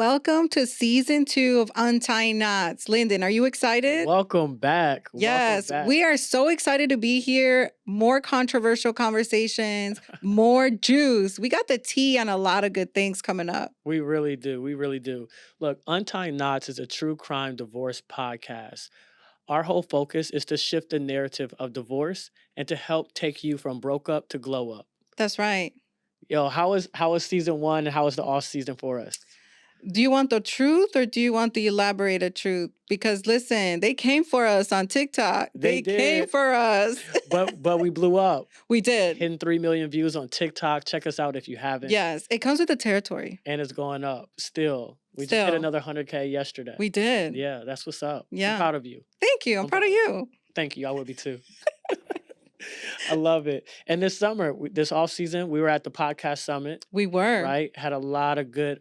welcome to season 2 of Untying Knots. Lyndon, are you excited? Welcome back. Yes, Welcome back. we are so excited to be here. More controversial conversations, more juice. We got the tea on a lot of good things coming up. We really do. We really do. Look, Untying Knots is a true crime divorce podcast. Our whole focus is to shift the narrative of divorce and to help take you from broke up to glow up. That's right. Yo, how is season 1 and how is the off season for us? Do you want the truth or do you want the elaborated truth? Because listen, they came for us on TikTok. They came for us. but we blew up. We did. Hitting 3 million views on TikTok. Check us out if you haven't. Yes, it comes with the territory. And it's going up still. We just hit another 100K yesterday. We did. Yeah, that's what's up. Yeah. I'm proud of you. Thank you. I'm proud of you. Thank you. I would be too. I love it. And this summer, this off season, we were at the podcast summit. We were. Right? Had a lot of good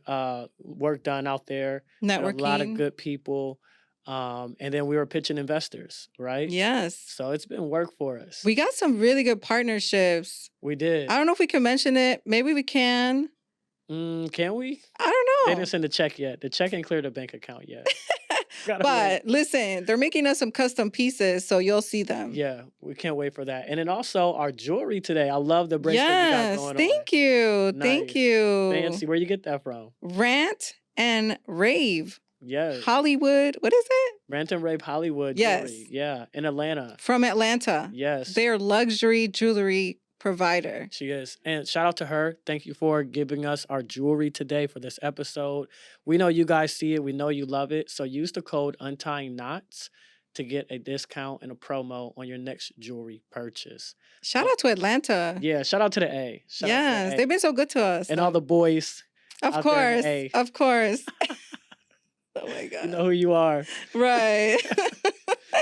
work done out there. Networking. A lot of good people. And then we were pitching investors, right? Yes. So it's been work for us. We got some really good partnerships. We did. I don't know if we can mention it. Maybe we can. Can we? I don't know. They didn't send the check yet. The check ain't cleared the bank account yet. But listen, they're making us some custom pieces, so you'll see them. Yeah, we can't wait for that. And then also our jewelry today. I love the bracelet you got going on. Thank you. Nice. Thank you. Fancy. Where you get that from? Rant and Rave. Yes. Hollywood. What is it? Rant and Rave Hollywood. Yes. Jewelry. Yeah. In Atlanta. From Atlanta. Yes. They're luxury jewelry provider. She is. And shout out to her. Thank you for giving us our jewelry today for this episode. We know you guys see it. We know you love it. So use the code Untying Knots to get a discount and a promo on your next jewelry purchase. Shout out to Atlanta. Yeah. Shout out to the A. Yes. They've been so good to us. And all the boys. Of course. Of course. Oh my God. You know who you are. Right.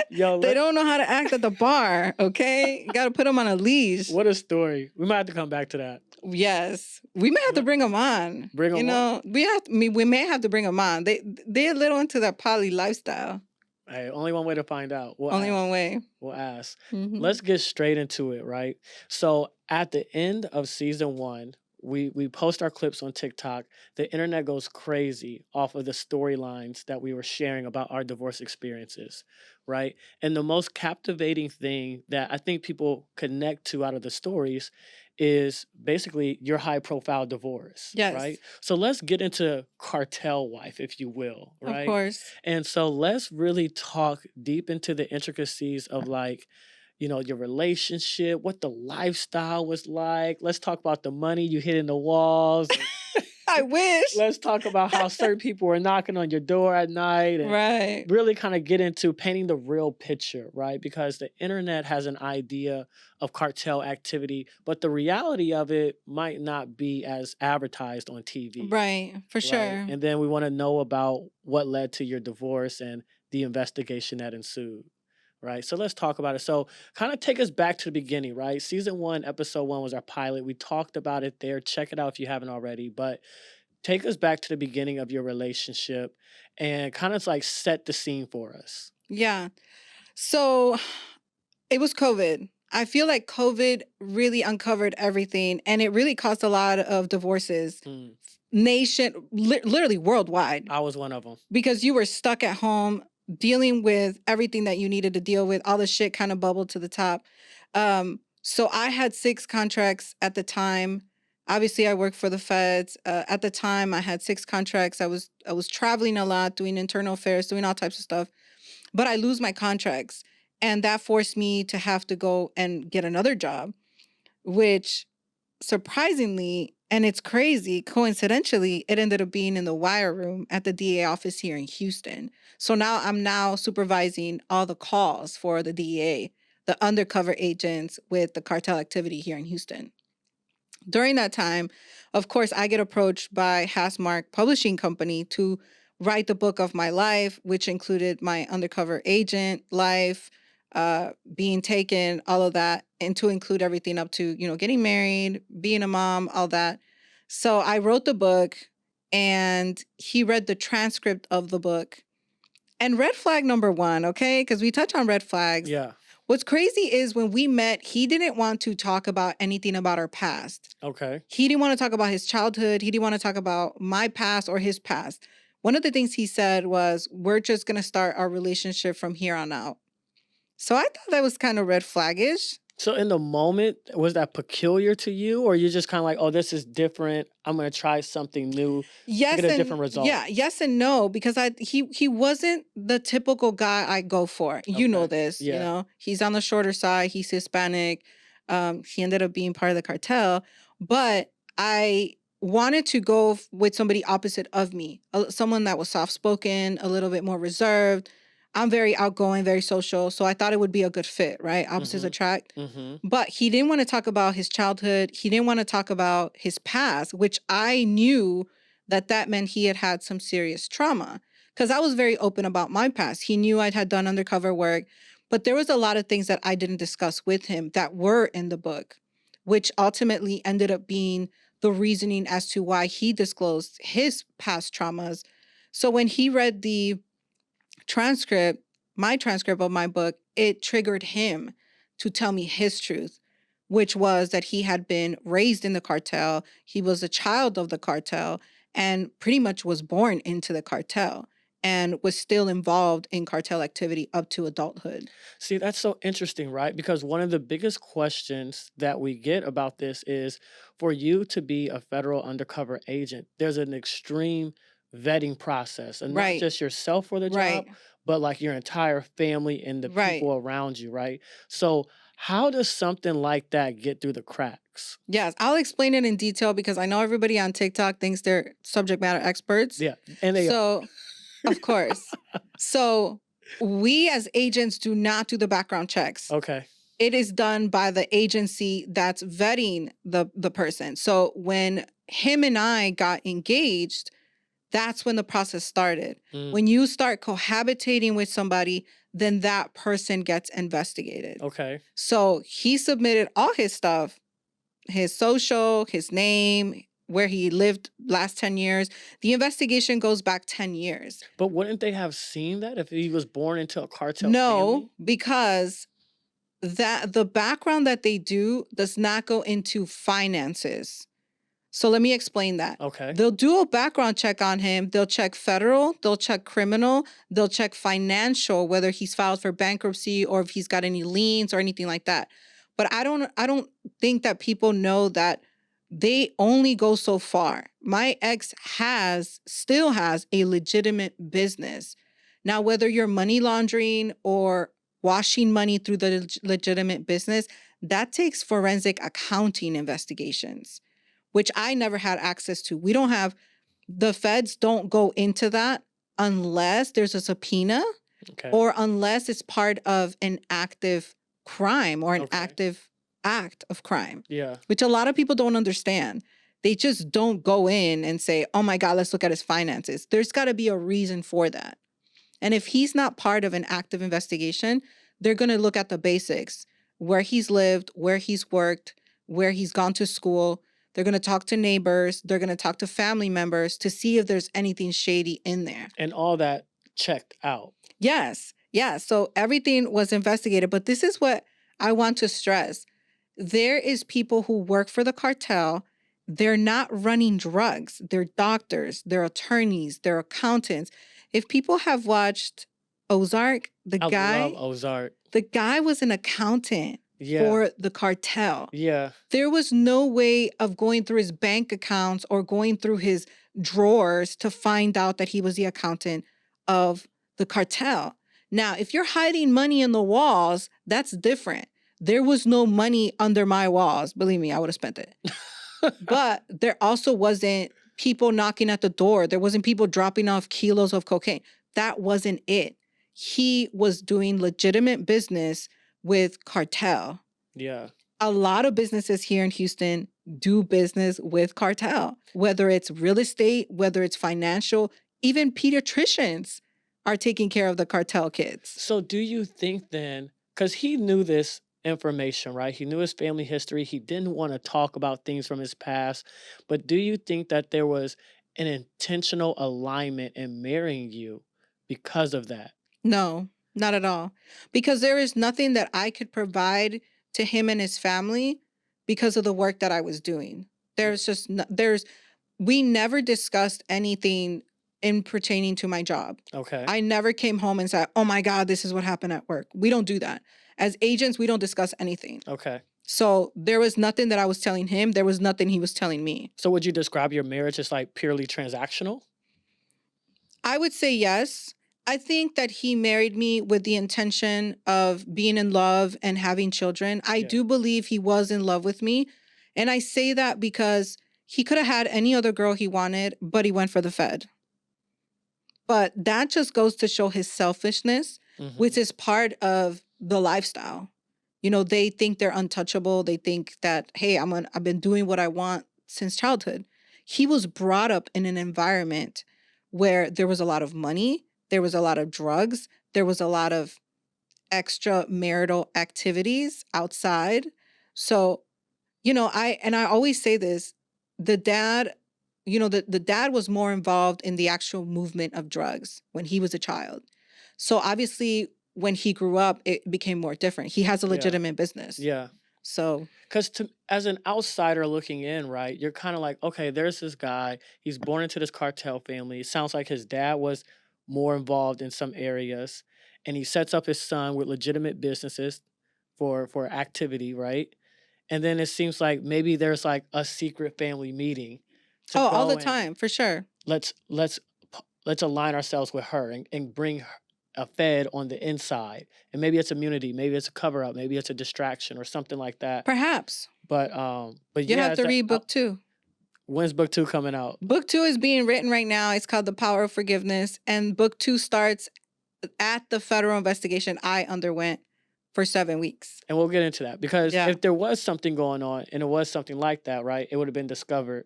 Yo, they don't know how to act at the bar, okay? You got to put them on a leash. What a story. We might have to come back to that. Yes. We may have to bring them on. Bring them on? We may have to bring them on. They're a little into that poly lifestyle. Hey, only one way to find out. Only one way. We'll ask. Mm-hmm. Let's get straight into it, right? So at the end of season 1, we post our clips on TikTok. The internet goes crazy off of the storylines that we were sharing about our divorce experiences, right? And the most captivating thing that I think people connect to out of the stories is basically your high-profile divorce, right? So let's get into Cartel wife, if you will, right? Of course. And so let's really talk deep into the intricacies of like, you know, your relationship, what the lifestyle was like. Let's talk about the money you hit in the walls. I wish. Let's talk about how certain people were knocking on your door at night. And really kind of get into painting the real picture, right? Because the internet has an idea of cartel activity, but the reality of it might not be as advertised on TV. Right, for sure. And then we want to know about what led to your divorce and the investigation that ensued. Right. So let's talk about it. So kind of take us back to the beginning, right? Season 1, episode 1 was our pilot. We talked about it there. Check it out if you haven't already. But take us back to the beginning of your relationship and kind of like set the scene for us. Yeah. So it was COVID. I feel like COVID really uncovered everything and it really caused a lot of divorces. Literally worldwide. I was one of them. Because you were stuck at home dealing with everything that you needed to deal with. All the shit kind of bubbled to the top. So I had 6 contracts at the time. Obviously, I worked for the feds. At the time, I had 6 contracts. I was traveling a lot, doing internal affairs, doing all types of stuff. But I lose my contracts. And that forced me to have to go and get another job, which surprisingly, and it's crazy, coincidentally, it ended up being in the wire room at the DA office here in Houston. So now I'm supervising all the calls for the DEA, the undercover agents with the cartel activity here in Houston. During that time, of course, I get approached by Hasmark Publishing Company to write the book of my life, which included my undercover agent life, being taken, all of that, and to include everything up to, you know, getting married, being a mom, all that. So I wrote the book and he read the transcript of the book. And red flag number 1, okay? Because we touch on red flags. Yeah. What's crazy is when we met, he didn't want to talk about anything about our past. Okay. He didn't want to talk about his childhood. He didn't want to talk about my past or his past. one of the things he said was, we're just going to start our relationship from here on out. So I thought that was kind of red flaggish. So in the moment, was that peculiar to you, or you just kind of like, oh, this is different. I'm going to try something new to get Yes a and different result. yeah, yes and no, because he wasn't the typical guy I go for. You know Okay. this, Yeah. he's on the shorter side, he's Hispanic. He ended up being part of the cartel, but I wanted to go with somebody opposite of me, someone that was soft spoken, a little bit more reserved. I'm very outgoing, very social, so I thought it would be a good fit, right? Opposites Mm-hmm. attract. Mm-hmm. But he didn't want to talk about his childhood. He didn't want to talk about his past, which I knew that meant he had had some serious trauma, because I was very open about my past. He knew I had done undercover work, but there was a lot of things that I didn't discuss with him that were in the book, which ultimately ended up being the reasoning as to why he disclosed his past traumas. So when he read the transcript, my transcript of my book, it triggered him to tell me his truth, which was that he had been raised in the cartel. He was a child of the cartel and pretty much was born into the cartel and was still involved in cartel activity up to adulthood. See, that's so interesting, right? Because one of the biggest questions that we get about this is for you to be a federal undercover agent, there's an extreme vetting process, and not Right, just yourself for the job, right, but like your entire family and the right. people around you, right? So, how does something like that get through the cracks? Yes, I'll explain it in detail because I know everybody on TikTok thinks they're subject matter experts. Yeah, and they are. So, of course. So, we as agents do not do the background checks. Okay. It is done by the agency that's vetting the person. So, when him and I got engaged, that's when the process started. Mm, When you start cohabitating with somebody, then that person gets investigated. okay. So, he submitted all his stuff, his social, his name, where he lived last 10 years. The investigation goes back 10 years. But wouldn't they have seen that if he was born into a cartel No, family? because that the background that they do does not go into finances. So let me explain that. Okay. They'll do a background check on him. They'll check federal, they'll check criminal, they'll check financial, whether he's filed for bankruptcy or if he's got any liens or anything like that. But I don't think that people know that they only go so far. My ex still has a legitimate business. Now, whether you're money laundering or washing money through the legitimate business, that takes forensic accounting investigations, which I never had access to. We don't have, the feds don't go into that unless there's a subpoena Okay. or unless it's part of an active crime or an Okay. active act of crime, Yeah. which a lot of people don't understand. They just don't go in and say, oh my God, let's look at his finances. There's got to be a reason for that. And if he's not part of an active investigation, they're going to look at the basics, where he's lived, where he's worked, where he's gone to school. They're going to talk to neighbors. They're going to talk to family members to see if there's anything shady in there. And all that checked out. Yes. Yeah. So everything was investigated. But this is what I want to stress. There is people who work for the cartel. They're not running drugs. They're doctors, they're attorneys, they're accountants. If people have watched Ozark, I love Ozark. the guy was an accountant Yeah. for the cartel. Yeah. There was no way of going through his bank accounts or going through his drawers to find out that he was the accountant of the cartel. Now, if you're hiding money in the walls, that's different. There was no money under my walls. Believe me, I would have spent it. But there also wasn't people knocking at the door. There wasn't people dropping off kilos of cocaine. That wasn't it. He was doing legitimate business with cartel. Yeah. A lot of businesses here in Houston do business with cartel, whether it's real estate, whether it's financial, even pediatricians are taking care of the cartel kids. So do you think then, because he knew this information, right? He knew his family history. He didn't want to talk about things from his past. But do you think that there was an intentional alignment in marrying you because of that? No, not at all. Because there is nothing that I could provide to him and his family because of the work that I was doing. There's just, we never discussed anything in pertaining to my job. Okay. I never came home and said, oh my God, this is what happened at work. We don't do that. As agents, we don't discuss anything. Okay. So there was nothing that I was telling him. There was nothing he was telling me. So would you describe your marriage as like purely transactional? I would say yes. I think that he married me with the intention of being in love and having children. I Yeah. do believe he was in love with me. And I say that because he could have had any other girl he wanted, but he went for the Fed. But that just goes to show his selfishness, which is part of the lifestyle. You know, they think they're untouchable. They think that, hey, I've been doing what I want since childhood. He was brought up in an environment where there was a lot of money, there was a lot of drugs, there was a lot of extramarital activities outside. So, you know, I always say this, the dad, you know, the dad was more involved in the actual movement of drugs when he was a child. So obviously when he grew up, it became more different. He has a Yeah. legitimate business. Yeah. So, Because as an outsider looking in, right, you're kind of like, okay, there's this guy. He's born into this cartel family. It sounds like his dad was more involved in some areas, and he sets up his son with legitimate businesses for activity, right? And then it seems like maybe there's like a secret family meeting to oh, all go the and time, for sure. let's let's let's align ourselves with her and bring a Fed on the inside. And maybe it's immunity, maybe it's a cover up, maybe it's a distraction or something like that. Perhaps. But You yeah, have to read book 2. when's book 2 coming out? Book 2 is being written right now. It's called The Power of Forgiveness. And book 2 starts at the federal investigation I underwent for 7 weeks. And we'll get into that because Yeah. if there was something going on and it was something like that, right, it would have been discovered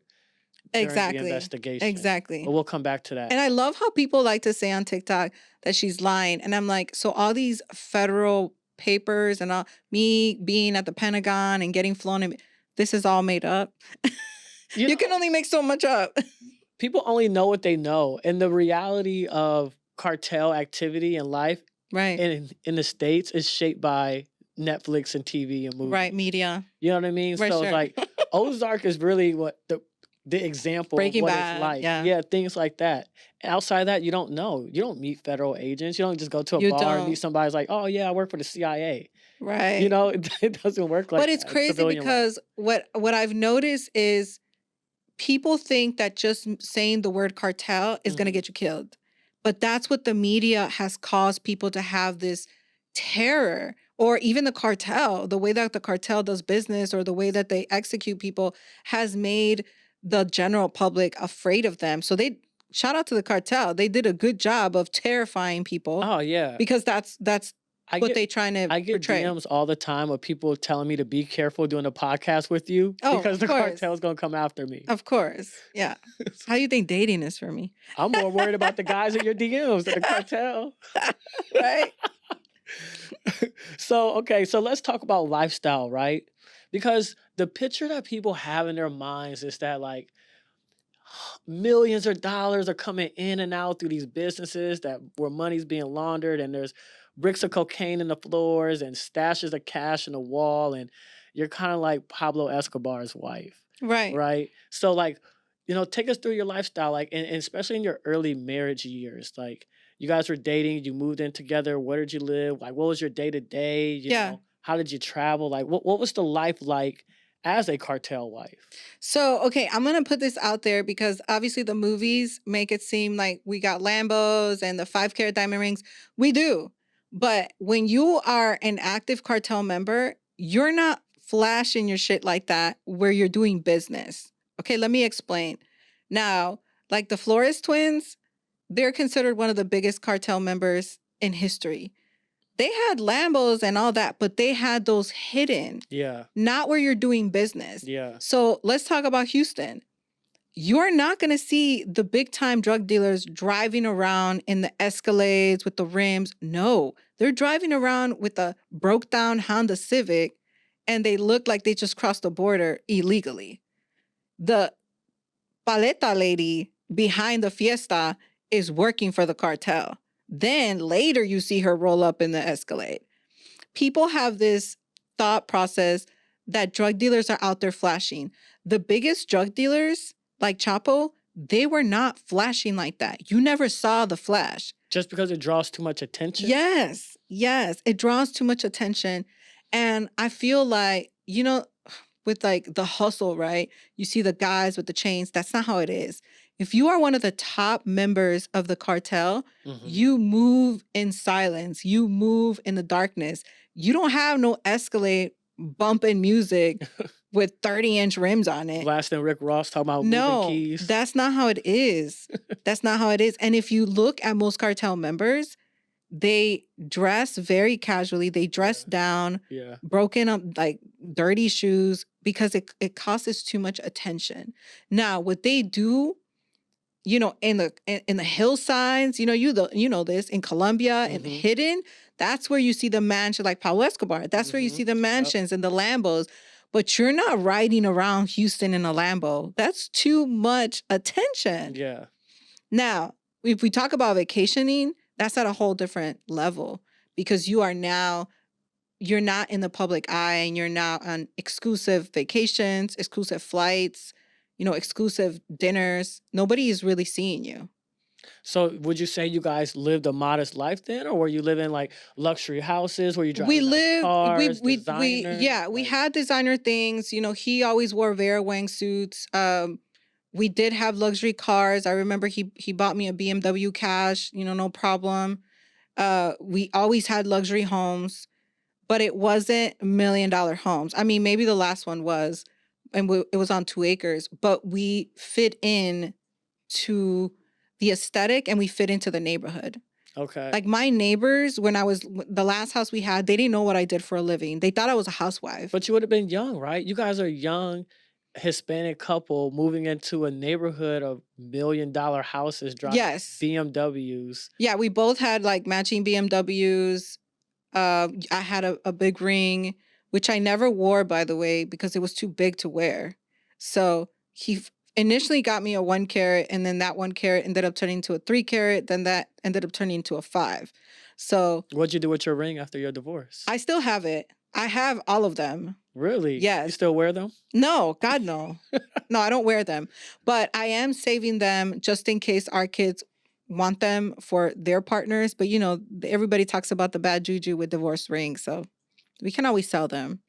during the Exactly. investigation. Exactly. But we'll come back to that. And I love how people like to say on TikTok that she's lying. And I'm like, so all these federal papers and all, me being at the Pentagon and getting flown in, this is all made up. You can only make so much up. People only know what they know. And the reality of cartel activity in life Right. in the States is shaped by Netflix and TV and movies. Right. Media. You know what I mean? Right, So sure. it's like Ozark is really what the example Breaking of what Bad, it's like. yeah. Things like that. Outside of that, you don't know. You don't meet federal agents. You don't just go to a You bar and meet don't. somebody's like, oh yeah, I work for the CIA. Right. You know, it doesn't work like But that. it's crazy Civilian life. because what I've noticed is people think that just saying the word cartel is going to get you killed. But that's what the media has caused people to have this terror, or even the cartel, the way that the cartel does business or the way that they execute people has made the general public afraid of them. So they shout out to the cartel. They did a good job of terrifying people Oh yeah. because that's I what get they trying to I get portray. DMs all the time of people telling me to be careful doing a podcast with you Oh, because of the course. cartel's gonna come after me. Of course. Yeah. How do you think dating is for me? I'm more worried about the guys in your DMs than the cartel. Right? So, okay, so let's talk about lifestyle, right? Because the picture that people have in their minds is that like millions of dollars are coming in and out through these businesses that where money's being laundered and there's bricks of cocaine in the floors and stashes of cash in the wall and you're kind of like Pablo Escobar's wife, Right. right? So like, take us through your lifestyle, like, and especially in your early marriage years, like you guys were dating, you moved in together, where did you live? Like, what was your day to day? Yeah. How did you travel? Like, what was the life like as a cartel wife? So, okay, I'm going to put this out there because obviously the movies make it seem like we got Lambos and the 5 carat diamond rings. We do. But when you are an active cartel member, you're not flashing your shit like that where you're doing business. Okay, let me explain. Now, like the Flores twins, they're considered one of the biggest cartel members in history. They had Lambos and all that, but they had those hidden, Yeah. not where you're doing business. Yeah. So let's talk about Houston. You're not going to see the big time drug dealers driving around in the Escalades with the rims. No, they're driving around with a broke down Honda Civic and they look like they just crossed the border illegally. The paleta lady behind the fiesta is working for the cartel. Then later you see her roll up in the Escalade. People have this thought process that drug dealers are out there flashing. The biggest drug dealers, like Chapo, they were not flashing like that. You never saw the flash. Just because it draws too much attention? Yes. Yes. It draws too much attention. And I feel like, with like the hustle, right? You see the guys with the chains. That's not how it is. If you are one of the top members of the cartel, you move in silence. You move in the darkness. You don't have no Escalade bumping music with 30-inch rims on it. Blasting Rick Ross talking about moving keys. That's not how it is. That's not how it is. And if you look at most cartel members, they dress very casually. They dress down, broken up, like dirty shoes, because it causes too much attention. Now, what they do, in the hillsides, you know this, in Colombia and hidden, that's where you see the mansion, like Pablo Escobar. That's where you see the mansions and the Lambos. But you're not riding around Houston in a Lambo. That's too much attention. Yeah. Now, if we talk about vacationing, that's at a whole different level, because you're not in the public eye, and you're not on exclusive vacations, exclusive flights, exclusive dinners. Nobody is really seeing you. So would you say you guys lived a modest life then, or were you living like luxury houses? Were you driving cars, designer? We had designer things. He always wore Vera Wang suits. We did have luxury cars. I remember he bought me a BMW cash, no problem. We always had luxury homes, but it wasn't $1 million homes. I mean, maybe the last one was, and it was on 2 acres, but we fit in to the aesthetic, and we fit into the neighborhood. Okay. Like my neighbors, the last house we had, they didn't know what I did for a living. They thought I was a housewife. But you would have been young, right? You guys are young Hispanic couple moving into a neighborhood of $1 million houses, driving BMWs. Yeah, we both had like matching BMWs. I had a big ring, which I never wore, by the way, because it was too big to wear. So he initially got me a 1 carat, and then that 1 carat ended up turning into a 3 carat. Then that ended up turning into a 5. So what'd you do with your ring after your divorce? I still have it. I have all of them. Really? Yes. You still wear them? No, God, no. No, I don't wear them. But I am saving them just in case our kids want them for their partners. But, everybody talks about the bad juju with divorce rings. So we can always sell them.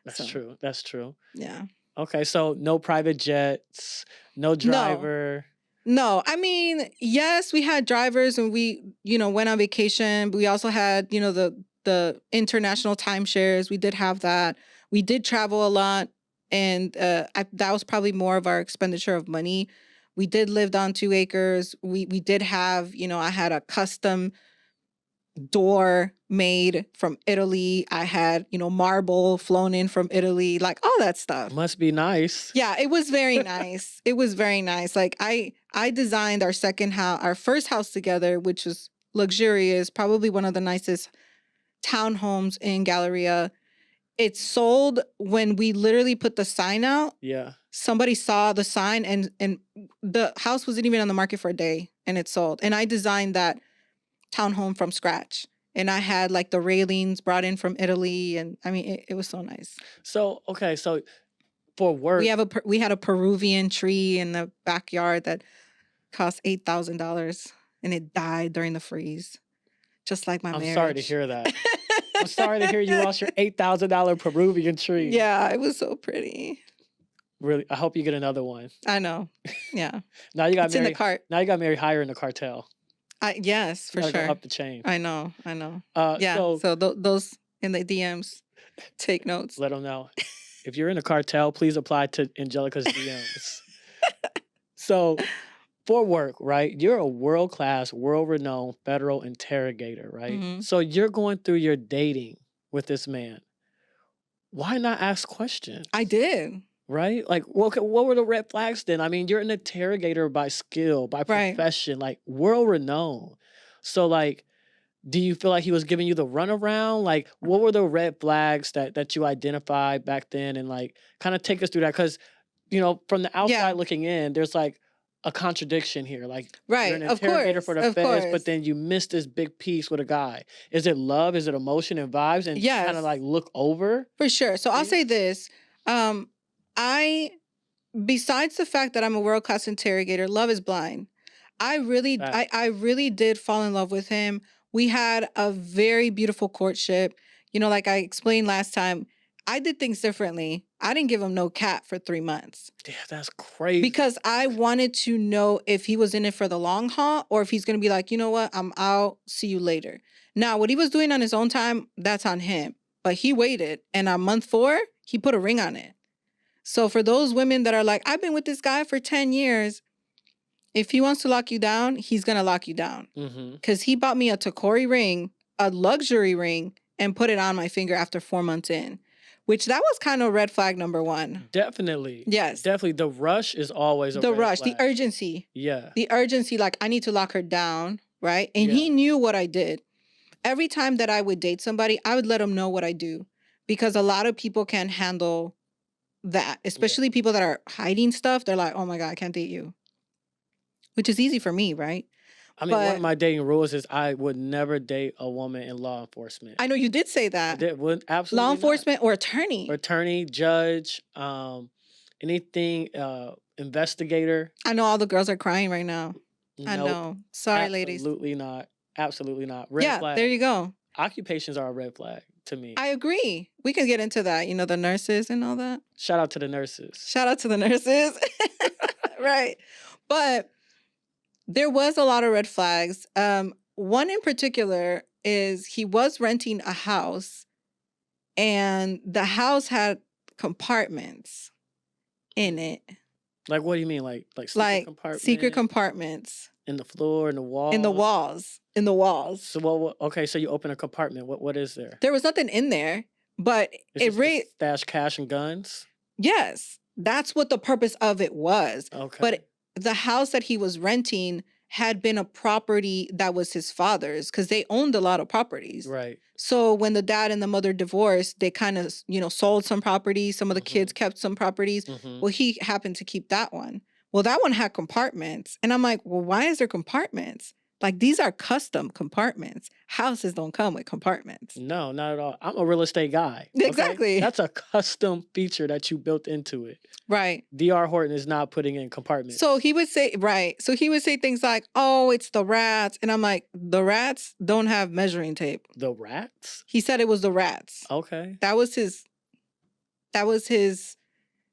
That's true. That's true. Yeah. Okay, so no private jets, no driver. No, I mean, yes, we had drivers, and we, went on vacation. But we also had, the international timeshares. We did have that. We did travel a lot, and that was probably more of our expenditure of money. We did live on 2 acres. We did have, I had a custom door made from Italy. I had, marble flown in from Italy, like all that stuff. Must be nice. Yeah, it was very nice. It was very nice. Like I designed our first house together, which was luxurious, probably one of the nicest townhomes in Galleria. It sold when we literally put the sign out. Yeah. Somebody saw the sign, and the house wasn't even on the market for a day, and it sold. And I designed that townhome from scratch. And I had like the railings brought in from Italy, and I mean, it was so nice. So, okay, so for work, we had a Peruvian tree in the backyard that cost $8,000, and it died during the freeze, just like my marriage. I'm sorry to hear that. I'm sorry to hear you lost your $8,000 Peruvian tree. Yeah, it was so pretty. Really, I hope you get another one. I know. Yeah. Now you got it's married. In the cart. Now you got married higher in the cartel. Yes, for sure. Go up the chain. I know. Yeah. So those in the DMs, take notes. Let them know. If you're in a cartel, please apply to Angelica's DMs. So, for work, right? You're a world-class, world-renowned federal interrogator, right? So you're going through your dating with this man. Why not ask questions? I did. Right? Like, what were the red flags then? I mean, you're an interrogator by skill, by profession, like world-renowned. So, like, do you feel like he was giving you the runaround? Like, what were the red flags that you identified back then? And, like, kind of take us through that. Because, from the outside looking in, there's, like, a contradiction here. Like, you're an interrogator for the feds, but then you missed this big piece with a guy. Is it love? Is it emotion and vibes? And kind of, like, look over? For sure. So I'll say this. I besides the fact that I'm a world-class interrogator, love is blind. I really did fall in love with him. We had a very beautiful courtship. You know, like I explained last time, I did things differently. I didn't give him no cat for 3 months. Yeah, that's crazy. Because I wanted to know if he was in it for the long haul or if he's going to be like, you know what, I'm out, see you later. Now, what he was doing on his own time, that's on him. But he waited, and on month 4, he put a ring on it. So for those women that are like, I've been with this guy for 10 years, if he wants to lock you down, he's going to lock you down. Because he bought me a Takori ring, a luxury ring, and put it on my finger after 4 months in, which that was kind of red flag number 1. Definitely. Yes. Definitely. The rush is always a the red rush, flag. the urgency. Yeah. The urgency, like, I need to lock her down, right? And he knew what I did. Every time that I would date somebody, I would let them know what I do. Because a lot of people can't handle that, especially people that are hiding stuff. They're like, oh my God, I can't date you. Which is easy for me, right? I mean, one of my dating rules is I would never date a woman in law enforcement. I know you did say that. Absolutely law not. enforcement or attorney. Or attorney, judge, anything, investigator. I know all the girls are crying right now. Nope. I know. Sorry, ladies. Absolutely not. Absolutely not. Red flag. There you go. Occupations are a red flag to me. I agree. We can get into that. You know, the nurses and all that. Shout out to the nurses. Shout out to the nurses. Right. But there was a lot of red flags. One in particular is he was renting a house, and the house had compartments in it. Like, what do you mean? Like secret compartments? Secret compartments. In the floor, in the walls? In the walls. In the walls. So, okay, so you open a compartment. What is there? There was nothing in there, but stash cash and guns? Yes. That's what the purpose of it was. Okay. But the house that he was renting had been a property that was his father's, because they owned a lot of properties. Right. So when the dad and the mother divorced, they kind of, sold some properties. Some of the kids kept some properties. Well, he happened to keep that one. Well, that one had compartments. And I'm like, well, why is there compartments? Like, these are custom compartments. Houses don't come with compartments. No, not at all. I'm a real estate guy. Okay? Exactly. That's a custom feature that you built into it. Right. D.R. Horton is not putting in compartments. So he would say, right. So he would say things like, oh, it's the rats. And I'm like, the rats don't have measuring tape. The rats? He said it was the rats. Okay. That was his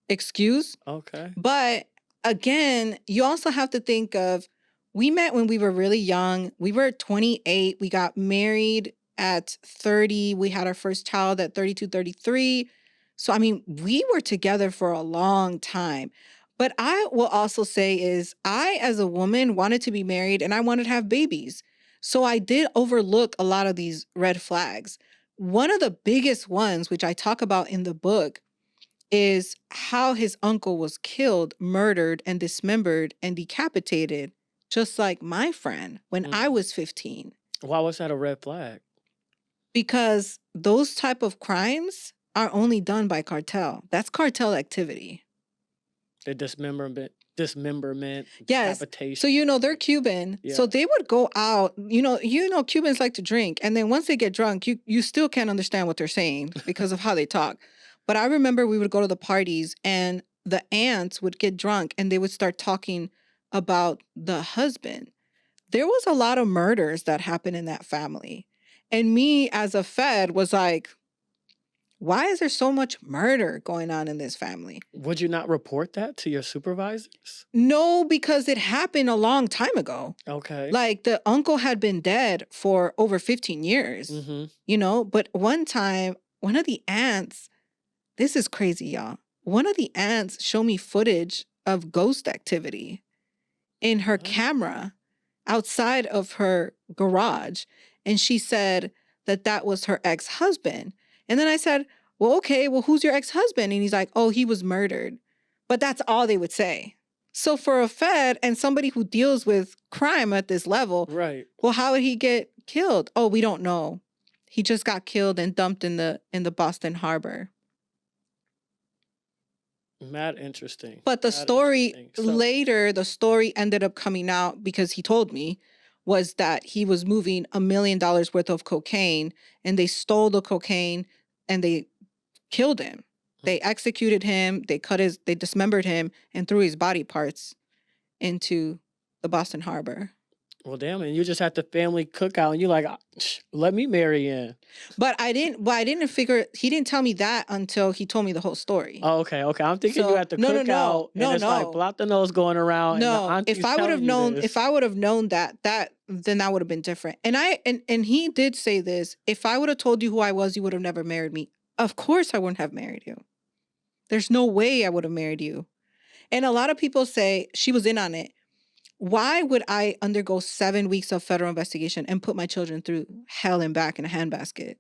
excuse. Okay. But again, you also have to think of, we met when we were really young. We were 28. We got married at 30. We had our first child at 32, 33. So, I mean, we were together for a long time. But I will also say is I, as a woman, wanted to be married and I wanted to have babies. So I did overlook a lot of these red flags. One of the biggest ones, which I talk about in the book, is how his uncle was killed, murdered, and dismembered and decapitated, just like my friend when I was 15. Why was that a red flag? Because those type of crimes are only done by cartel. That's cartel activity. The dismemberment, yes. decapitation. So, they're Cuban. Yeah. So they would go out, Cubans like to drink. And then once they get drunk, you still can't understand what they're saying because of how they talk. But I remember we would go to the parties and the aunts would get drunk and they would start talking about the husband. There was a lot of murders that happened in that family. And me as a Fed was like, why is there so much murder going on in this family? Would you not report that to your supervisors? No, because it happened a long time ago. Okay. Like the uncle had been dead for over 15 years, but one time, one of the aunts, this is crazy, y'all. One of the aunts showed me footage of ghost activity in her camera outside of her garage. And she said that was her ex-husband. And then I said, well, okay, well, who's your ex-husband? And he's like, oh, he was murdered. But that's all they would say. So for a Fed and somebody who deals with crime at this level, right? Well, how would he get killed? Oh, we don't know. He just got killed and dumped in the Boston Harbor. Mad interesting. But the story later, the story ended up coming out because he told me was that he was moving $1 million worth of cocaine and they stole the cocaine and they killed him. They executed him. They dismembered him and threw his body parts into the Boston Harbor. Well, damn, and you just had the family cookout, and you're like, let me marry in. But I didn't figure, he didn't tell me that until he told me the whole story. Oh, okay. I'm thinking you So, at the no, cookout, and it's like no. Blottonos going around, and the No, auntie's if I would have telling you known, this. if I would have known that then that would have been different. And he did say this. If I would have told you who I was, you would have never married me. Of course I wouldn't have married you. There's no way I would have married you. And a lot of people say she was in on it. Why would I undergo 7 weeks of federal investigation and put my children through hell and back in a handbasket?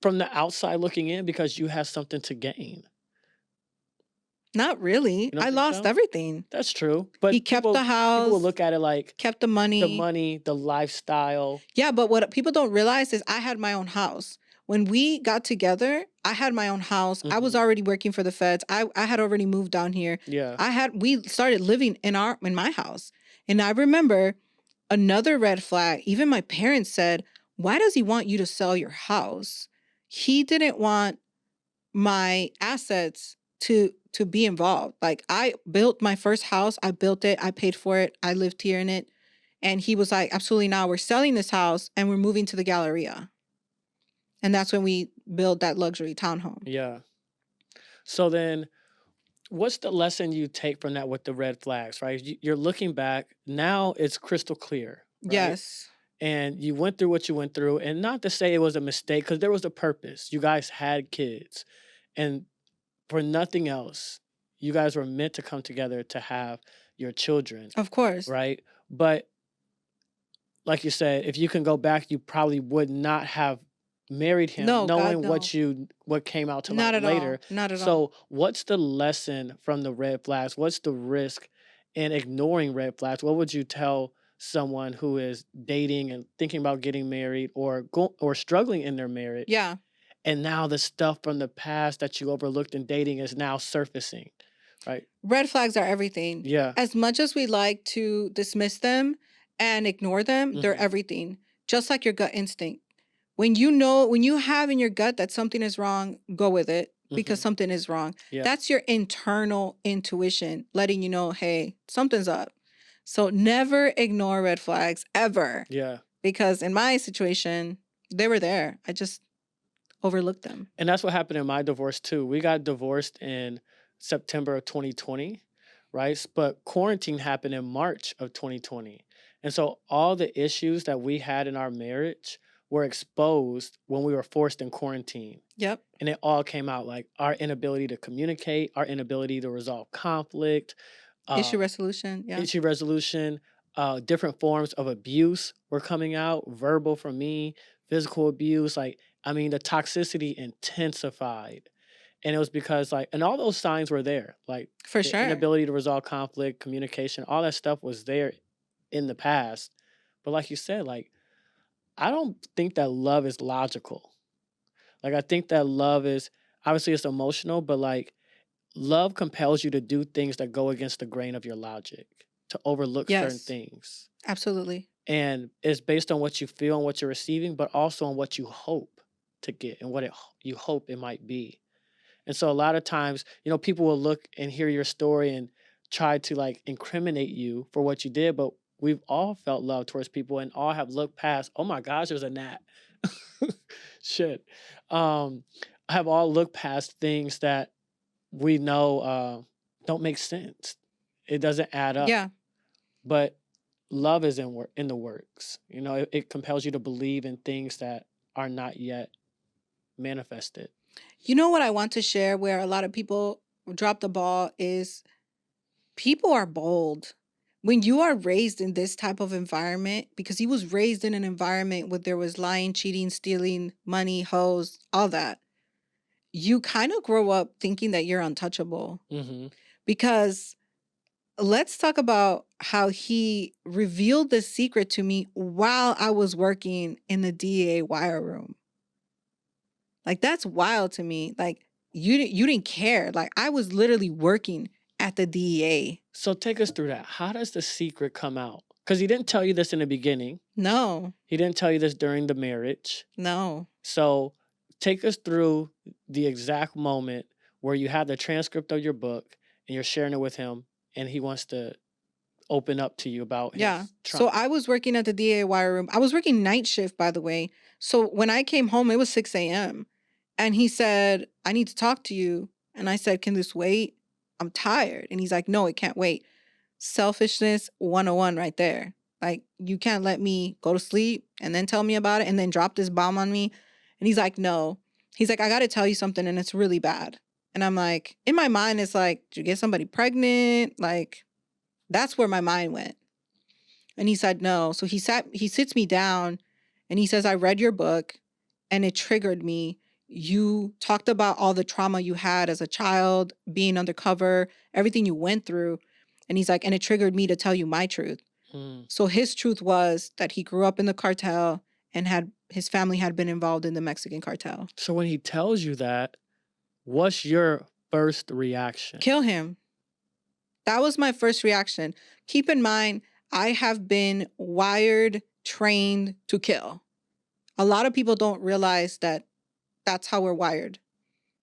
From the outside looking in, because you have something to gain. Not really. I lost everything. That's true. But he kept the house. People will look at it like kept the money, the lifestyle. Yeah, but what people don't realize is I had my own house. When we got together, I had my own house. I was already working for the feds. I had already moved down here. Yeah. We started living in my house. And I remember another red flag. Even my parents said, "Why does he want you to sell your house?" He didn't want my assets to be involved. Like, I built my first house. I built it. I paid for it. I lived here in it. And he was like, absolutely not. We're selling this house and we're moving to the Galleria. And that's when we built that luxury townhome. Yeah. So then what's the lesson you take from that with the red flags, right? You're looking back. Now it's crystal clear. Right? Yes. And you went through what you went through. And not to say it was a mistake, because there was a purpose. You guys had kids. And for nothing else, you guys were meant to come together to have your children. Of course. Right? But like you said, if you can go back, you probably would not have married him, knowing what came out to light later. Not at all. So what's the lesson from the red flags? What's the risk in ignoring red flags? What would you tell someone who is dating and thinking about getting married or struggling in their marriage? Yeah. And now the stuff from the past that you overlooked in dating is now surfacing, right? Red flags are everything. Yeah. As much as we like to dismiss them and ignore them, they're everything. Just like your gut instinct. When you have in your gut that something is wrong, go with it because something is wrong. Yeah. That's your internal intuition letting you know, hey, something's up. So never ignore red flags ever. Yeah. Because in my situation, they were there. I just overlooked them. And that's what happened in my divorce too. We got divorced in September of 2020, right? But quarantine happened in March of 2020. And so all the issues that we had in our marriage were exposed when we were forced in quarantine. Yep. And it all came out, like our inability to communicate, our inability to resolve conflict. Issue resolution. Yeah. Issue resolution. Different forms of abuse were coming out, verbal from me, physical abuse. Like, I mean, the toxicity intensified. And it was because, like, and all those signs were there. Like, for the sure. inability to resolve conflict, communication, all that stuff was there in the past. But like you said, like, I don't think that love is logical. Like, I think that love is, obviously it's emotional, but like, love compels you to do things that go against the grain of your logic, to overlook certain things. Absolutely. And it's based on what you feel and what you're receiving, but also on what you hope to get and what you hope it might be. And so a lot of times, people will look and hear your story and try to like incriminate you for what you did, but we've all felt love towards people and all have looked past, oh my gosh, there's a gnat. Shit. Have all looked past things that we know don't make sense. It doesn't add up. Yeah. But love is in the works. It compels you to believe in things that are not yet manifested. You know what I want to share where a lot of people drop the ball is people are bold. When you are raised in this type of environment, because he was raised in an environment where there was lying, cheating, stealing, money, hoes, all that, you kind of grow up thinking that you're untouchable. Because let's talk about how he revealed the secret to me while I was working in the DEA wire room. Like, that's wild to me. Like, you didn't care. Like, I was literally working at the DEA. So take us through that. How does the secret come out? Because he didn't tell you this in the beginning. No. He didn't tell you this during the marriage. No. So take us through the exact moment where you have the transcript of your book and you're sharing it with him, and he wants to open up to you about Yeah. his So trauma. I was working at the DA wire room. I was working night shift, by the way. So when I came home, it was 6 a.m. And he said, I need to talk to you. And I said, can this wait? I'm tired. And he's like, no, it can't wait. Selfishness 101 right there. Like, you can't let me go to sleep and then tell me about it and then drop this bomb on me. And he's like, no. He's like, I got to tell you something, and it's really bad. And I'm like, in my mind, it's like, did you get somebody pregnant? Like, that's where my mind went. And he said, no. So he sits me down and he says, I read your book and it triggered me. You talked about all the trauma you had as a child, being undercover, everything you went through. And he's like, and it triggered me to tell you my truth. Mm. So his truth was that he grew up in the cartel and his family had been involved in the Mexican cartel. So when he tells you that, what's your first reaction? Kill him. That was my first reaction. Keep in mind, I have been wired, trained to kill. A lot of people don't realize that that's how we're wired,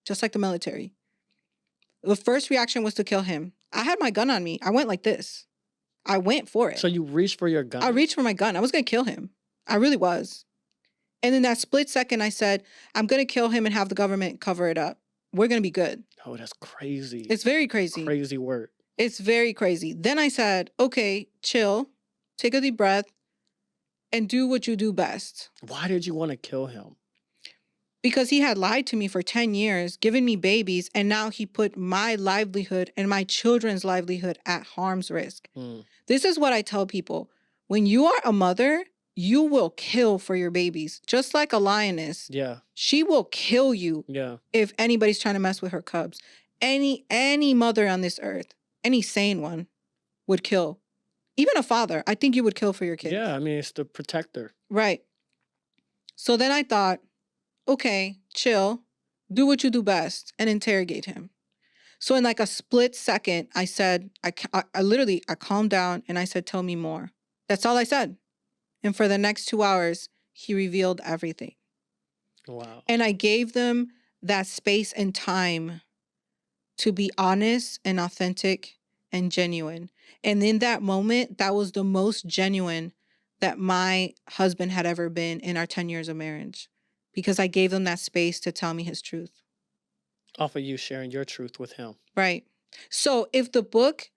just like the military. The first reaction was to kill him. I had my gun on me. I went like this. I went for it. So you reached for your gun? I reached for my gun. I was going to kill him. I really was. And in that split second, I said, I'm going to kill him and have the government cover it up. We're going to be good. Oh, that's crazy. It's very crazy. Crazy word. It's very crazy. Then I said, okay, chill, take a deep breath, and do what you do best. Why did you want to kill him? Because he had lied to me for 10 years, given me babies, and now he put my livelihood and my children's livelihood at harm's risk. Mm. This is what I tell people. When you are a mother, you will kill for your babies. Just like a lioness. Yeah. She will kill you if anybody's trying to mess with her cubs. Any mother on this earth, any sane one, would kill. Even a father, I think you would kill for your kids. Yeah, I mean, it's the protector. Right. So then I thought, okay, chill, do what you do best, and interrogate him. So in like a split second, I said, I literally calmed down and I said, tell me more. That's all I said. And for the next 2 hours, he revealed everything. Wow. And I gave them that space and time to be honest and authentic and genuine. And in that moment, that was the most genuine that my husband had ever been in our 10 years of marriage, because I gave them that space to tell me his truth. Off of you sharing your truth with him. Right. So if the book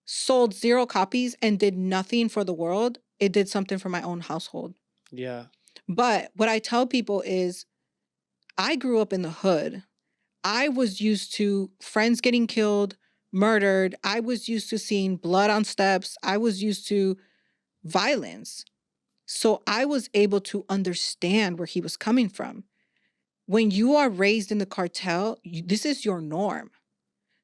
sold 0 copies and did nothing for the world, it did something for my own household. Yeah. But what I tell people is, I grew up in the hood. I was used to friends getting killed, murdered. I was used to seeing blood on steps. I was used to violence. So I was able to understand where he was coming from. When you are raised in the cartel, this is your norm.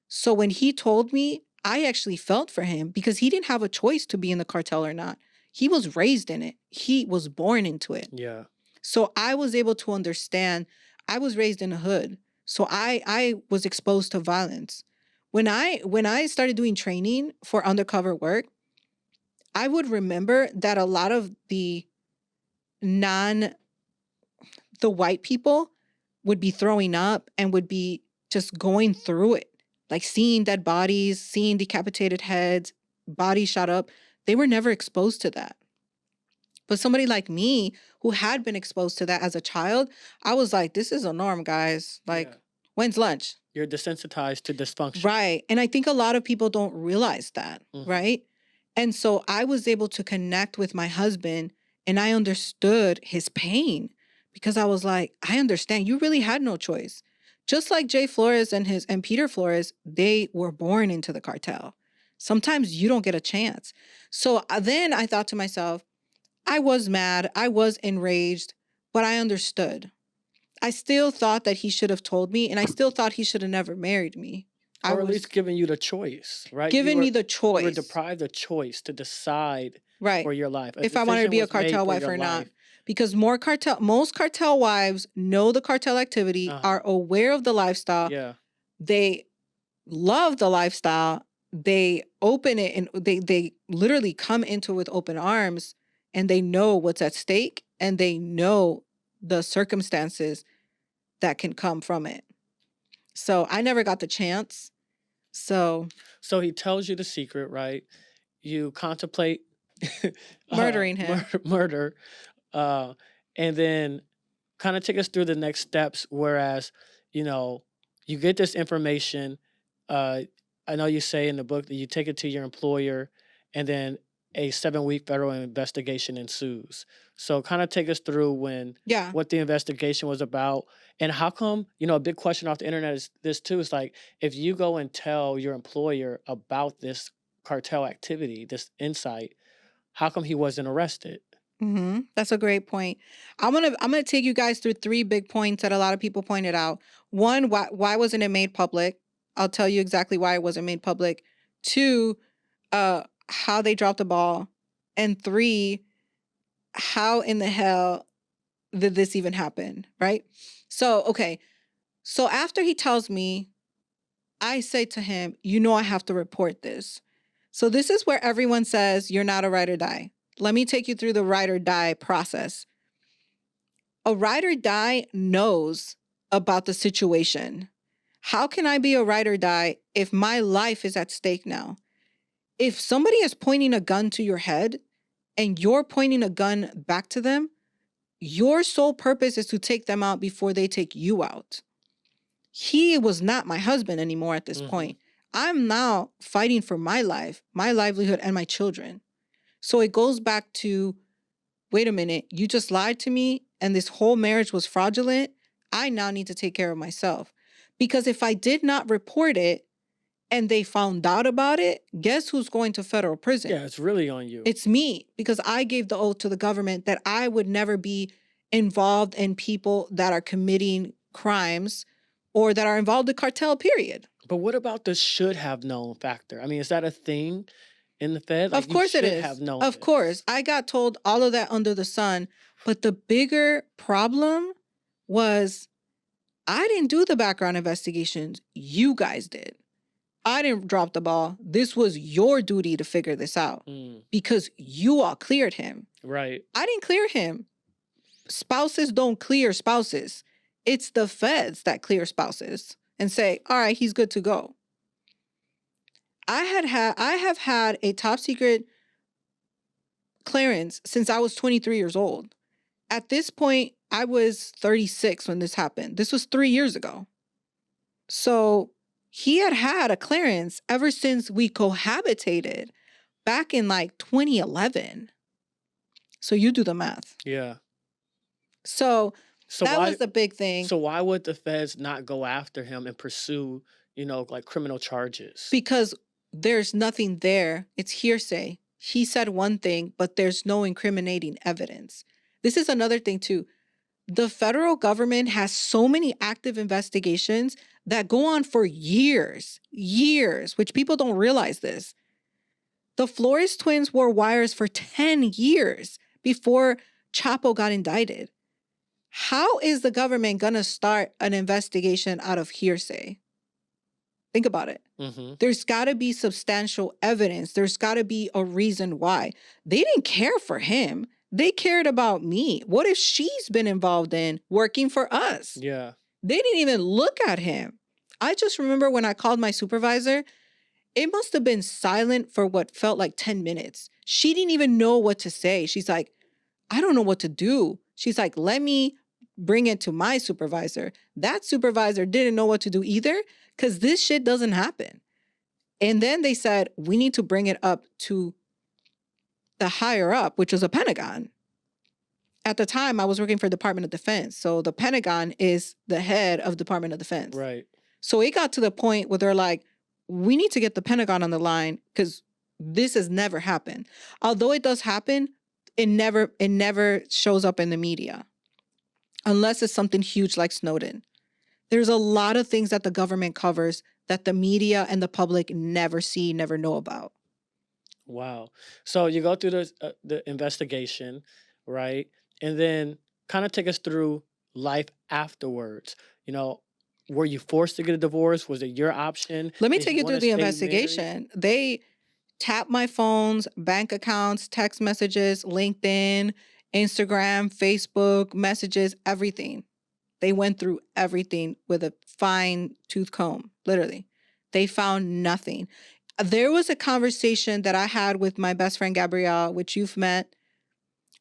So when he told me, I actually felt for him, because he didn't have a choice to be in the cartel or not. He was raised in it. He was born into it. Yeah. So I was able to understand. I was raised in a hood. So I was exposed to violence. When I started doing training for undercover work, I would remember that a lot of the white people would be throwing up and would be just going through it, like seeing dead bodies, seeing decapitated heads, bodies shot up. They were never exposed to that. But somebody like me, who had been exposed to that as a child, I was like, this is a norm, guys. Like, when's lunch? You're desensitized to dysfunction. Right. And I think a lot of people don't realize that, right? And so I was able to connect with my husband, and I understood his pain, because I was like, I understand. You really had no choice. Just like Jay Flores and Peter Flores, they were born into the cartel. Sometimes you don't get a chance. So then I thought to myself, I was mad, I was enraged, but I understood. I still thought that he should have told me, and I still thought he should have never married me. Or at least given you the choice, right? Given me the choice. You were deprived the choice to decide for your life. If I wanted to be a cartel wife or not. Because most cartel wives know the cartel activity, are aware of the lifestyle. Yeah. They love the lifestyle. They open it, and they literally come into it with open arms, and they know what's at stake, and they know the circumstances that can come from it. So I never got the chance. So So he tells you the secret, right? You contemplate murdering him. murder, uh, and then kind of take us through the next steps. Whereas, you know, you get this information. Uh, I know you say in the book that you take it to your employer, and then a 7-week federal investigation ensues. So, kind of take us through Yeah. what the investigation was about, and how come. A big question off the internet is this too. Is like, if you go and tell your employer about this cartel activity, this insight, how come he wasn't arrested? That's a great point. I'm gonna take you guys through 3 big points that a lot of people pointed out. 1, why wasn't it made public? I'll tell you exactly why it wasn't made public. 2, how they dropped the ball. And 3, how in the hell did this even happen, right? So, okay. So after he tells me, I say to him, I have to report this. So this is where everyone says you're not a ride or die. Let me take you through the ride or die process. A ride or die knows about the situation. How can I be a ride or die if my life is at stake now? If somebody is pointing a gun to your head and you're pointing a gun back to them, your sole purpose is to take them out before they take you out. He was not my husband anymore at this point. I'm now fighting for my life, my livelihood, and my children. So it goes back to, wait a minute, you just lied to me and this whole marriage was fraudulent. I now need to take care of myself. Because if I did not report it and they found out about it, guess who's going to federal prison? Yeah, it's really on you. It's me, because I gave the oath to the government that I would never be involved in people that are committing crimes or that are involved in cartel, period. But what about the should have known factor? I mean, is that a thing in the Fed? Of course it is. Have known Of course. I got told all of that under the sun. But the bigger problem was I didn't do the background investigations. You guys did. I didn't drop the ball. This was your duty to figure this out because you all cleared him. Right. I didn't clear him. Spouses don't clear spouses. It's the feds that clear spouses and say, all right, he's good to go. I have had a top secret clearance since I was 23 years old. At this point, I was 36 when this happened. This was 3 years ago. So he had a clearance ever since we cohabitated back in like 2011. So you do the math. Yeah. So that was the big thing. So why would the feds not go after him and pursue, like criminal charges? Because there's nothing there. It's hearsay. He said one thing, but there's no incriminating evidence. This is another thing too. The federal government has so many active investigations that go on for years, which people don't realize this. The Flores twins wore wires for 10 years before Chapo got indicted. How is the government going to start an investigation out of hearsay? Think about it. There's got to be substantial evidence. There's got to be a reason why. They didn't care for him. They cared about me. What if she's been involved in working for us? Yeah. They didn't even look at him. I just remember when I called my supervisor, it must have been silent for what felt like 10 minutes. She didn't even know what to say. She's like, I don't know what to do. She's like, let me bring it to my supervisor. That supervisor didn't know what to do either because this shit doesn't happen. And then they said, we need to bring it up to the higher up, which was a Pentagon. At the time, I was working for Department of Defense. So the Pentagon is the head of Department of Defense. Right. So it got to the point where they're like, we need to get the Pentagon on the line because this has never happened. Although it does happen, it never shows up in the media unless it's something huge like Snowden. There's a lot of things that the government covers that the media and the public never see, never know about. Wow. So you go through the investigation, right? And then kind of take us through life afterwards. Were you forced to get a divorce? Was it your option? Let me Did take you you through wanna the stay married? investigation. They tapped my phones, bank accounts, text messages, LinkedIn, Instagram, Facebook, messages, everything. They went through everything with a fine tooth comb, literally. They found nothing. There was a conversation that I had with my best friend Gabrielle, which you've met,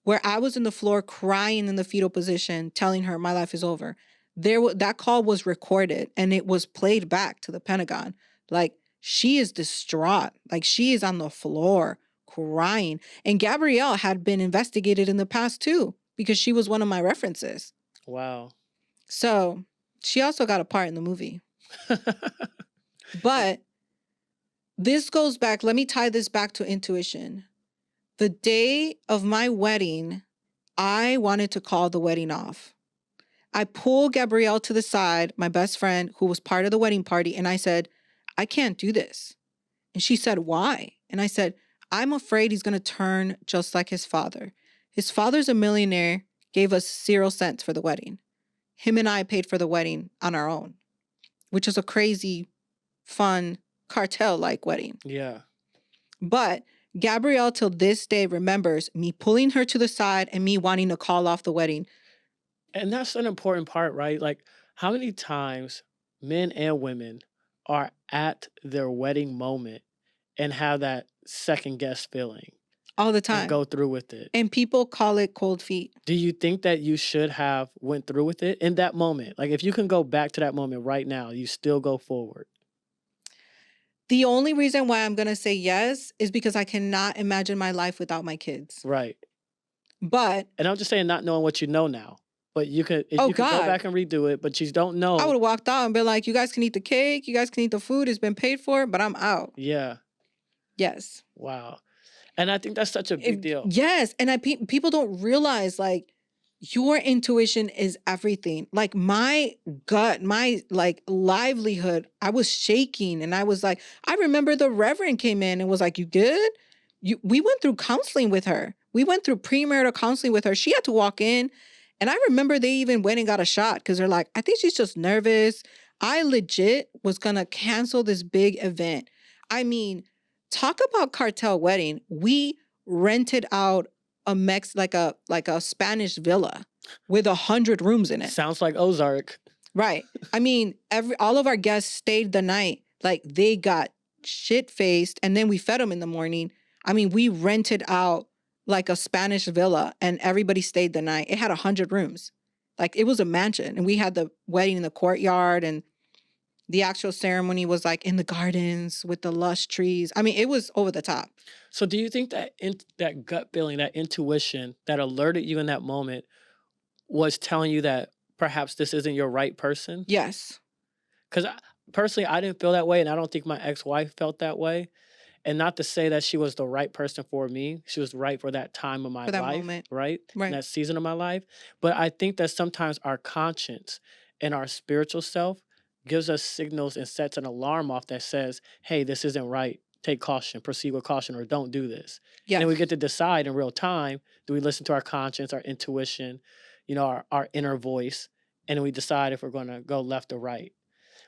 where I was in the floor crying in the fetal position, telling her my life is over. That call was recorded and it was played back to the Pentagon. Like, she is distraught. Like, she is on the floor crying. And Gabrielle had been investigated in the past too, because she was one of my references. Wow. So she also got a part in the movie. But this goes back, let me tie this back to intuition. The day of my wedding, I wanted to call the wedding off. I pulled Gabrielle to the side, my best friend, who was part of the wedding party, and I said, I can't do this. And she said, why? And I said, I'm afraid he's going to turn just like his father. His father's a millionaire, gave us 0 cents for the wedding. Him and I paid for the wedding on our own, which is a crazy, fun, cartel-like wedding. Yeah. But Gabrielle, till this day, remembers me pulling her to the side and me wanting to call off the wedding. And that's an important part, right? Like, how many times men and women are at their wedding moment and have that second guess feeling All the and time. go through with it? And people call it cold feet. Do you think that you should have went through with it in that moment? Like, if you can go back to that moment right now, you still go forward? The only reason why I'm going to say yes is because I cannot imagine my life without my kids. Right. But And I'm just saying, not knowing what you know now. But you could, if Oh, you could go God. back and redo it, but you don't I know. would have walked out and been like, you guys can eat the cake, you guys can eat the food, it's been paid for, but I'm out. Yeah. Yes. Wow. And I think that's such a big deal. Yes. And people don't realize, like, your intuition is everything. Like, my gut, my like livelihood, I was shaking and I was like, I remember the reverend came in and was like, you good? We went through counseling with her. We went through premarital counseling with her. She had to walk in. And I remember they even went and got a shot because they're like, I think she's just nervous. I legit was going to cancel this big event. I mean, talk about cartel wedding. We rented out like a Spanish villa with 100 rooms in it. Sounds like Ozark. Right. I mean, all of our guests stayed the night. Like, they got shit faced and then we fed them in the morning. I mean, we rented out like a Spanish villa and everybody stayed the night. It had 100 rooms. Like, it was a mansion and we had the wedding in the courtyard and the actual ceremony was like in the gardens with the lush trees. I mean, it was over the top. So do you think that that gut feeling, that intuition that alerted you in that moment was telling you that perhaps this isn't your right person? Yes. Because personally, I didn't feel that way, and I don't think my ex-wife felt that way. And not to say that she was the right person for me. She was right for that time of my For that life, moment. right? Right. In that season of my life. But I think that sometimes our conscience and our spiritual self gives us signals and sets an alarm off that says, hey, this isn't right. Take caution, proceed with caution, or don't do this. Yes. And we get to decide in real time, do we listen to our conscience, our intuition, you know, our inner voice, and we decide if we're going to go left or right.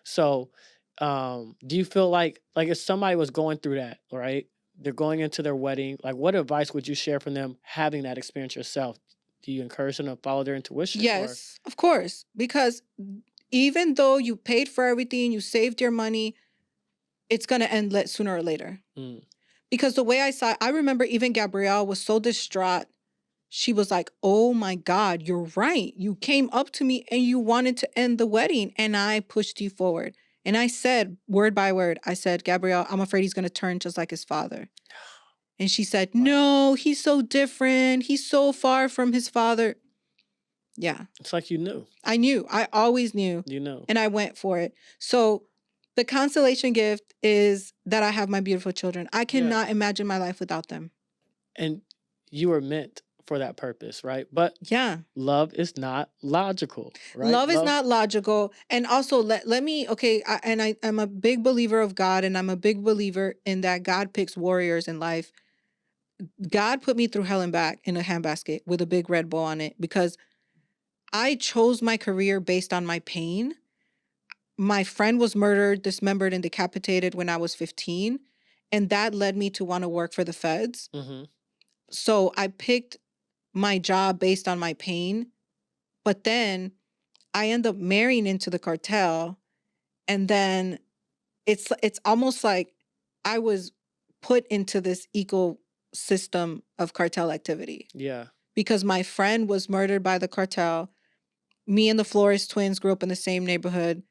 So do you feel like if somebody was going through that, right? They're going into their wedding, like, what advice would you share from them having that experience yourself? Do you encourage them to follow their intuition? Yes, of course. Because even though you paid for everything, you saved your money, it's going to end sooner or later. Mm. Because the way I remember even Gabrielle was so distraught. She was like, oh my God, you're right. You came up to me and you wanted to end the wedding and I pushed you forward. And I said, word by word, I said, Gabrielle, I'm afraid he's going to turn just like his father. And she said, no, he's so different. He's so far from his father. Yeah. It's like you knew. I knew. I always knew. You know. And I went for it. So the consolation gift is that I have my beautiful children. I cannot imagine my life without them. And you were meant for that purpose, right? But yeah, love is not logical, right? Love is not logical. And also let me, okay, I'm a big believer of God, and I'm a big believer in that God picks warriors in life. God put me through hell and back in a handbasket with a big red bow on it because I chose my career based on my pain. My friend was murdered, dismembered, and decapitated when I was 15. And that led me to want to work for the feds. Mm-hmm. So I picked my job based on my pain. But then I end up marrying into the cartel, and then it's almost like I was put into this ecosystem of cartel activity Yeah. because my friend was murdered by the cartel. Me and the Flores twins grew up in the same neighborhood.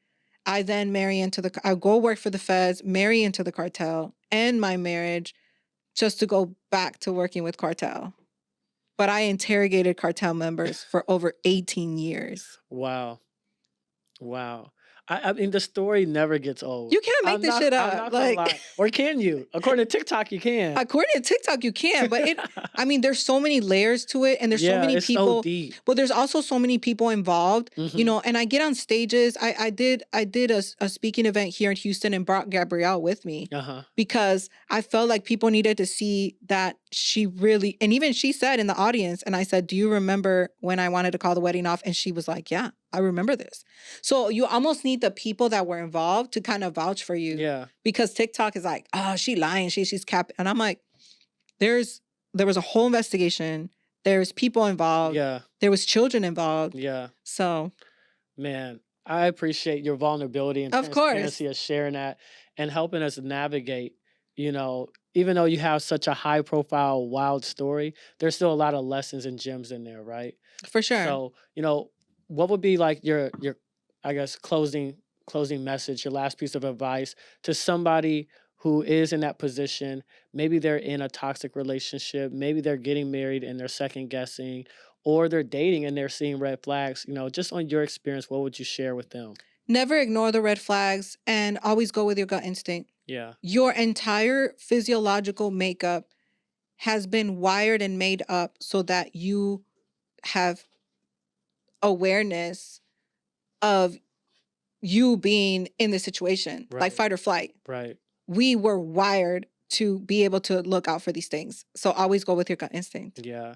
I then I go work for the feds, marry into the cartel, end my marriage just to go back to working with cartel. But I interrogated cartel members for over 18 years. Wow. Wow. I mean, the story never gets old. You can't make this shit I'm up. not gonna Like, lie. Or can you? According to TikTok, you can. according to TikTok, you can, but I mean, there's so many layers to it, and there's so Yeah, many it's so people. deep. But there's also so many people involved, Mhm. and I get on stages. I did a speaking event here in Houston and brought Gabrielle with me Uh-huh. because I felt like people needed to see that she really, and even she said in the audience, and I said, "Do you remember when I wanted to call the wedding off?" And she was like, "Yeah, I remember this." So you almost need the people that were involved to kind of vouch for you. Yeah. Because TikTok is like, oh, she lying, she's capping. And I'm like, there was a whole investigation. There's people involved. Yeah. There was children involved. Yeah. So, Man, I appreciate your vulnerability and of course. transparency of sharing that and helping us navigate, even though you have such a high profile, wild story, there's still a lot of lessons and gems in there, right? For sure. So, what would be like your I guess closing message, your last piece of advice to somebody who is in that position? Maybe they're in a toxic relationship, maybe they're getting married and they're second guessing, or they're dating and they're seeing red flags. Just on your experience, what would you share with them? Never ignore the red flags and always go with your gut instinct. Yeah. Your entire physiological makeup has been wired and made up so that you have awareness of you being in this situation, like Right. fight or flight. Right. We were wired to be able to look out for these things. So always go with your gut instinct. Yeah.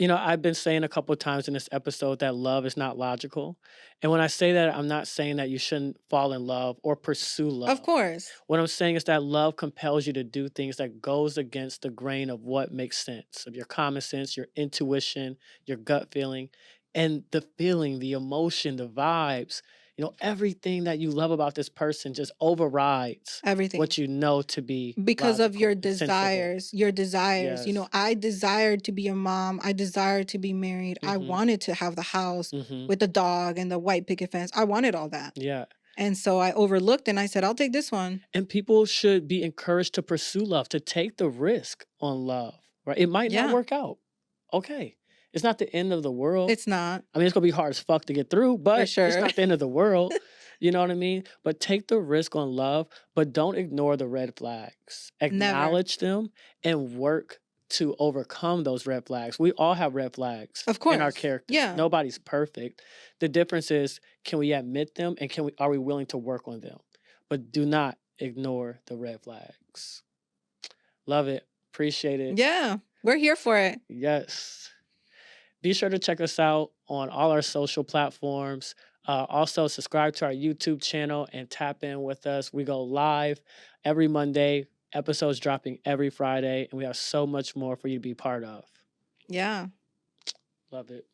I've been saying a couple of times in this episode that love is not logical. And when I say that, I'm not saying that you shouldn't fall in love or pursue love. Of course. What I'm saying is that love compels you to do things that goes against the grain of what makes sense, of your common sense, your intuition, your gut feeling, and the feeling, the emotion, the vibes. Everything that you love about this person just overrides Everything. what you know to be Because of your logical and sensible. desires. Yes. I desired to be a mom. I desired to be married. I Mhm. wanted to have the house Mhm. with the dog and the white picket fence. I wanted all that. Yeah. And so I overlooked and I said, I'll take this one. And people should be encouraged to pursue love, to take the risk on love, right? It might not Yeah. work out. Okay. It's not the end of the world. It's not. I mean, it's gonna be hard as fuck to get through, but it's sure. not the end of the world. You know what I mean? But take the risk on love, but don't ignore the red flags. Never. Acknowledge them and work to overcome those red flags. We all have red flags Of in our course. characters. Yeah. Nobody's perfect. The difference is, can we admit them and are we willing to work on them? But do not ignore the red flags. Love it. Appreciate it. Yeah. We're here for it. Yes. Be sure to check us out on all our social platforms. Also, subscribe to our YouTube channel and tap in with us. We go live every Monday, episodes dropping every Friday, and we have so much more for you to be part of. Yeah. Love it.